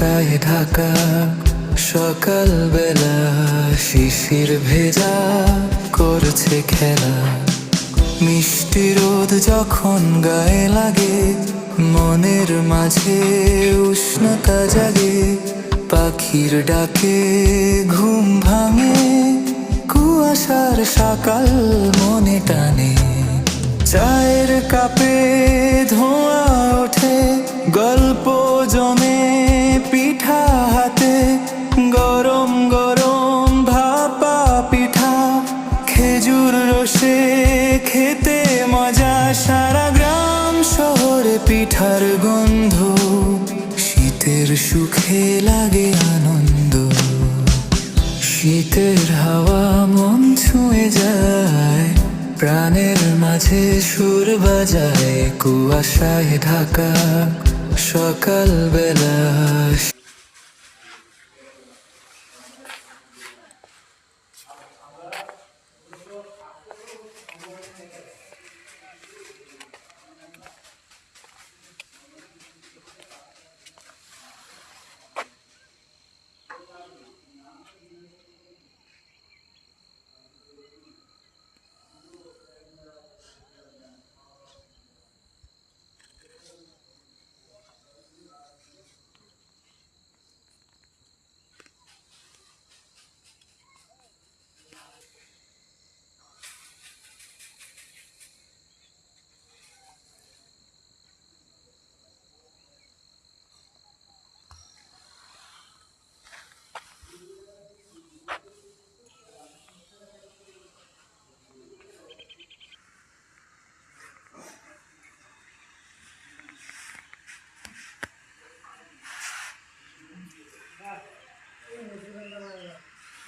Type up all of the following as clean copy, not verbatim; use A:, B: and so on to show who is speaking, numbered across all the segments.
A: কুয়াশায় ঢাকা সকালবেলা, শিশির ভেজা করছে খেলা। মিষ্টি রোদ যখন গায়ে লাগে, মনের মাঝে উষ্ণতা জাগে। পাখির ডাকে ঘুম ভাঙে, কুয়াশার সকাল মনে টানে। চায়ের কাপে ধোঁয়া ওঠে, গল্প জমে পিঠা হাতে। গরম গরম ভাপা পিঠা, খেজুর রসে খেতে মজা। সারা গ্রাম শহরে পিঠার গন্ধ, শীতের সুখে লাগে আনন্দ। শীতের হাওয়া মন ছুঁয়ে যায়, প্রাণের মাঝে সুর বাজায়। কুয়াশায় ঢাকা সকালবেলা।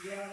B: Yeah,